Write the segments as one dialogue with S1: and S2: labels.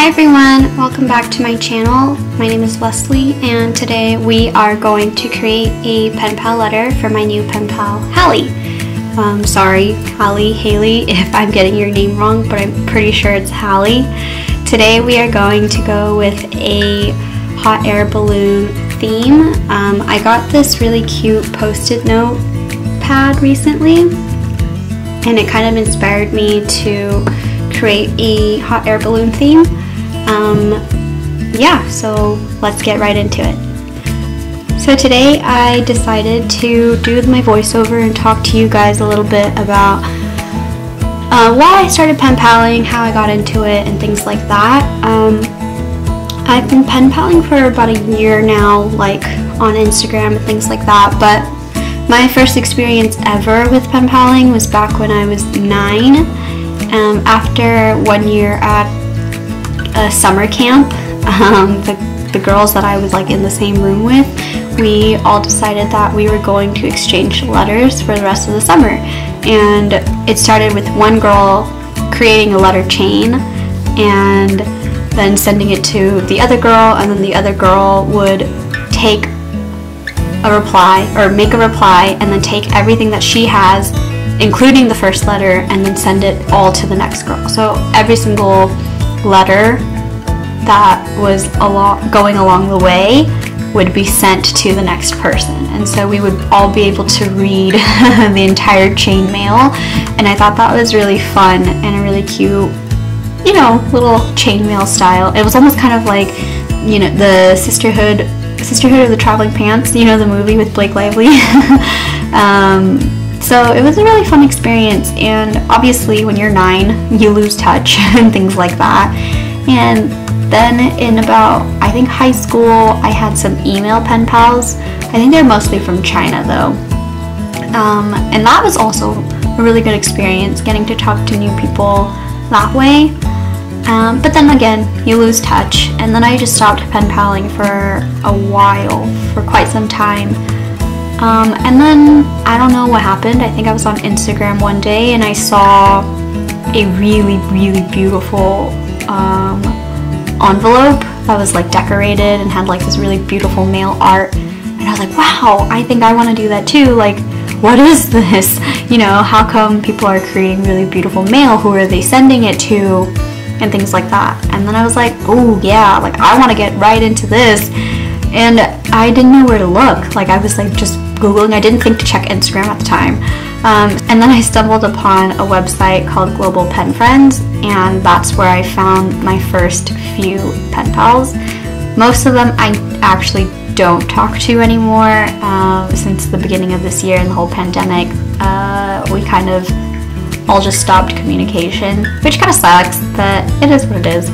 S1: Hi everyone, welcome back to my channel. My name is Leslie and today we are going to create a pen pal letter for my new pen pal, Hallie. Sorry, Haley, if I'm getting your name wrong, but I'm pretty sure it's Hallie. Today we are going to go with a hot air balloon theme. I got this really cute post-it note pad recently and it kind of inspired me to create a hot air balloon theme. Yeah, so let's get right into it. So today I decided to do my voiceover and talk to you guys a little bit about why I started pen paling, how I got into it, and things like that. I've been pen paling for about a year now, like on Instagram and things like that, but my first experience ever with pen paling was back when I was 9. After 1 year at a summer camp, the girls that I was like in the same room with, we all decided that we were going to exchange letters for the rest of the summer. And it started with one girl creating a letter chain and then sending it to the other girl, and then the other girl would take a reply or make a reply and then take everything that she has, including the first letter, and then send it all to the next girl. So every single letter that was going along the way would be sent to the next person, and so we would all be able to read the entire chain mail. And I thought that was really fun and a really cute, you know, little chain mail style. It was almost kind of like, you know, the Sisterhood of the Traveling Pants, you know, the movie with Blake Lively. So it was a really fun experience, and obviously when you're 9 you lose touch and things like that. And then in about, I think, high school, I had some email pen pals. I think they're mostly from China though. And that was also a really good experience, getting to talk to new people that way. But then again, you lose touch, and then I just stopped pen paling for a while, for quite some time. And then I don't know what happened. I think I was on Instagram one day and I saw a really beautiful envelope that was like decorated and had like this really beautiful mail art, and I was like, wow, I think I want to do that too. Like, what is this? You know, how come people are creating really beautiful mail? Who are they sending it to? And things like that. And then I was like, oh yeah, like I want to get right into this. And I didn't know where to look. Like, I was like just Googling. I didn't think to check Instagram at the time. And then I stumbled upon a website called Global Pen Friends, and that's where I found my first few pen pals. Most of them I actually don't talk to anymore. Since the beginning of this year and the whole pandemic, we kind of all just stopped communication, which kind of sucks, but it is what it is.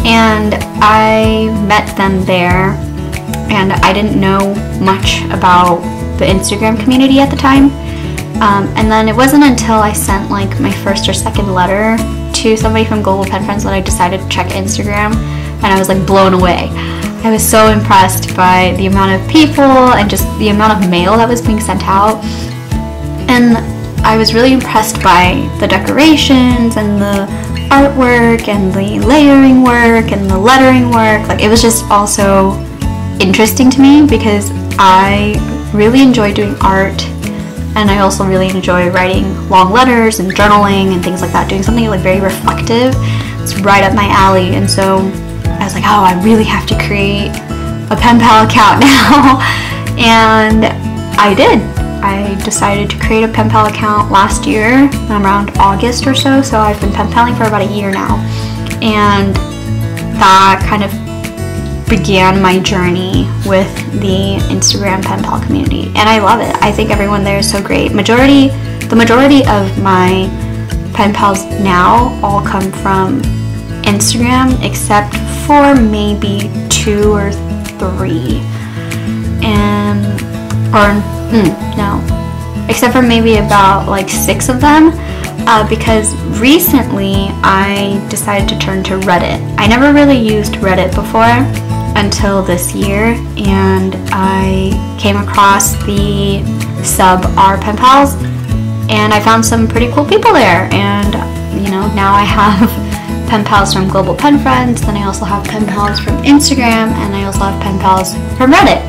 S1: And I met them there, and I didn't know much about the Instagram community at the time. And then it wasn't until I sent like my first or second letter to somebody from Global Pen Friends that I decided to check Instagram, and I was like blown away. I was so impressed by the amount of people and just the amount of mail that was being sent out. And I was really impressed by the decorations and the artwork and the layering work and the lettering work. Like, it was just also interesting to me because I really enjoy doing art, and I also really enjoy writing long letters and journaling and things like that, doing something like very reflective. It's right up my alley. And so I was like, oh, I really have to create a pen pal account now. And I did. I decided to create a pen pal account last year around August or so. So I've been pen paling for about a year now, and that kind of began my journey with the Instagram pen pal community, and I love it. I think everyone there is so great. The majority of my pen pals now all come from Instagram, except for maybe 2 or 3, except for maybe about like 6 of them, because recently I decided to turn to Reddit. I never really used Reddit before until this year, and I came across the sub R pen pals, and I found some pretty cool people there, and you know, now I have pen pals from Global Pen Friends, then I also have pen pals from Instagram, and I also have pen pals from Reddit.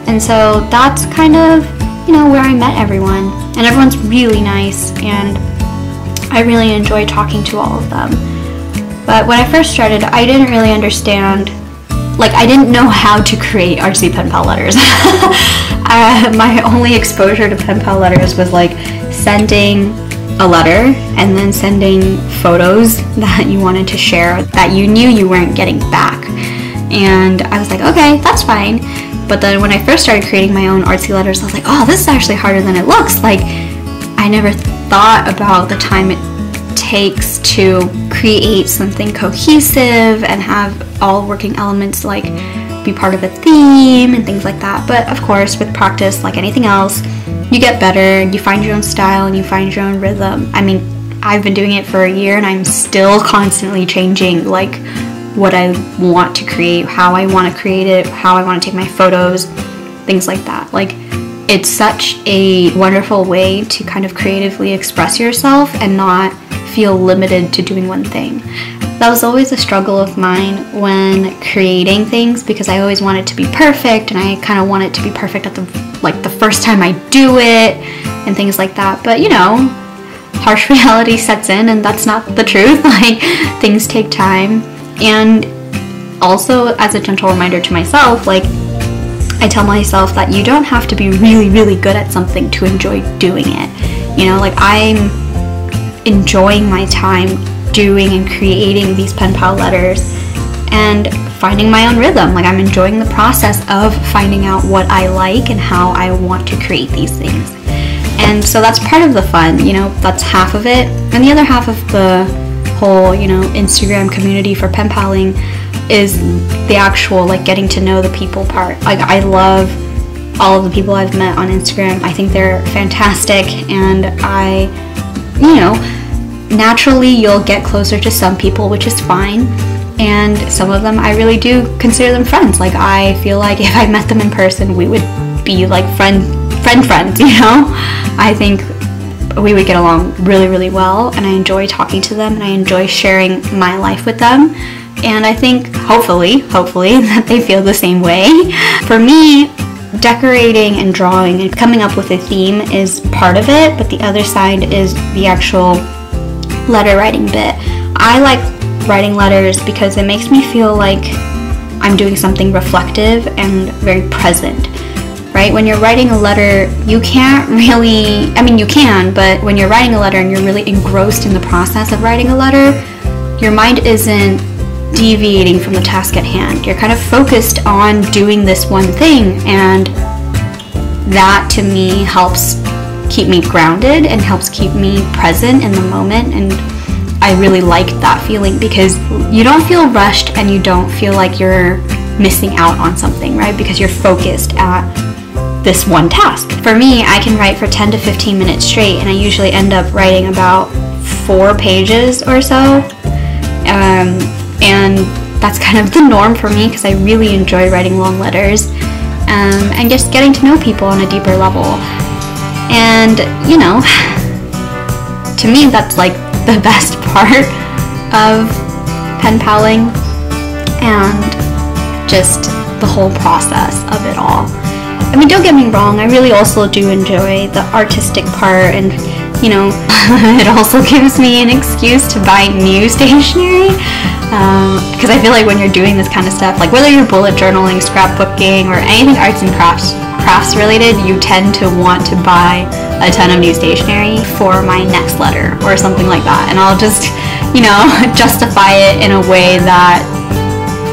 S1: And so that's kind of, you know, where I met everyone. And everyone's really nice, and I really enjoy talking to all of them. But when I first started, I didn't really understand, like, I didn't know how to create artsy pen pal letters. My only exposure to pen pal letters was like sending a letter and then sending photos that you wanted to share that you knew you weren't getting back. And I was like, okay, that's fine. But then when I first started creating my own artsy letters, I was like, oh, this is actually harder than it looks. Like, I never thought about the time it takes to create something cohesive and have all working elements like be part of a theme and things like that. But of course, with practice, like anything else, you get better, you find your own style, and you find your own rhythm. I mean, I've been doing it for a year, and I'm still constantly changing, like, what I want to create, how I want to create it, how I want to take my photos, things like that. Like, it's such a wonderful way to kind of creatively express yourself and not feel limited to doing one thing. That was always a struggle of mine when creating things, because I always want it to be perfect, and I kind of want it to be perfect at the first time I do it and things like that. But you know, harsh reality sets in, and that's not the truth. Like, things take time. And also, as a gentle reminder to myself, like, I tell myself that you don't have to be really, really good at something to enjoy doing it. You know, like, I'm enjoying my time doing and creating these pen pal letters and finding my own rhythm. Like, I'm enjoying the process of finding out what I like and how I want to create these things. And so that's part of the fun, you know, that's half of it. And the other half of the whole, you know, Instagram community for pen paling is the actual, like, getting to know the people part. Like, I love all of the people I've met on Instagram. I think they're fantastic, and you know, naturally you'll get closer to some people, which is fine, and some of them I really do consider them friends. Like, I feel like if I met them in person, we would be like friends, you know? I think we would get along really, really well, and I enjoy talking to them, and I enjoy sharing my life with them, and I think hopefully that they feel the same way. For me, decorating and drawing and coming up with a theme is part of it, but the other side is the actual letter writing bit. I like writing letters because it makes me feel like I'm doing something reflective and very present, right? When you're writing a letter, you can't really, I mean, you can, but when you're writing a letter and you're really engrossed in the process of writing a letter, your mind isn't deviating from the task at hand. You're kind of focused on doing this one thing, and that to me helps keep me grounded and helps keep me present in the moment. And I really like that feeling, because you don't feel rushed and you don't feel like you're missing out on something, right? Because you're focused at this one task. For me, I can write for 10 to 15 minutes straight, and I usually end up writing about 4 pages or so. And that's kind of the norm for me, because I really enjoy writing long letters and just getting to know people on a deeper level. And, you know, to me, that's like the best part of pen paling, and just the whole process of it all. I mean, don't get me wrong, I really also do enjoy the artistic part, and, you know, it also gives me an excuse to buy new stationery, because I feel like when you're doing this kind of stuff, like whether you're bullet journaling, scrapbooking, or anything arts and crafts related, you tend to want to buy a ton of new stationery for my next letter or something like that, and I'll just, you know, justify it in a way that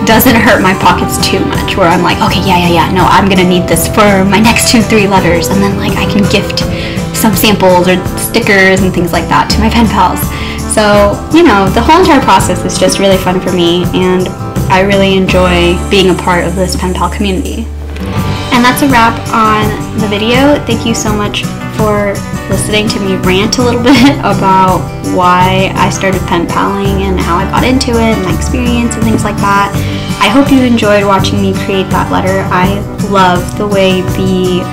S1: doesn't hurt my pockets too much, where I'm like, okay, yeah, no, I'm gonna need this for my next 2-3 letters, and then, like, I can gift some samples or stickers and things like that to my pen pals. So, you know, the whole entire process is just really fun for me, and I really enjoy being a part of this pen pal community. And that's a wrap on the video. Thank you so much for listening to me rant a little bit about why I started pen paling and how I got into it and my experience and things like that. I hope you enjoyed watching me create that letter. I love the way the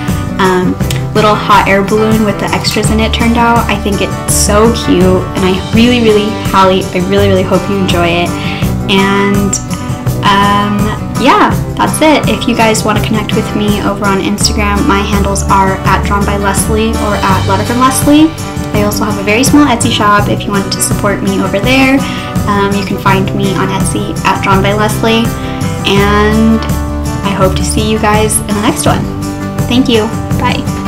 S1: little hot air balloon with the extras in it turned out. I think it's so cute, and I really hope you enjoy it. And yeah, that's it. If you guys want to connect with me over on Instagram, my handles are @DrawnByLeslie or @LetterFromLeslie. I also have a very small Etsy shop if you want to support me over there. You can find me on Etsy @DrawnByLeslie, and I hope to see you guys in the next one. Thank you. Bye.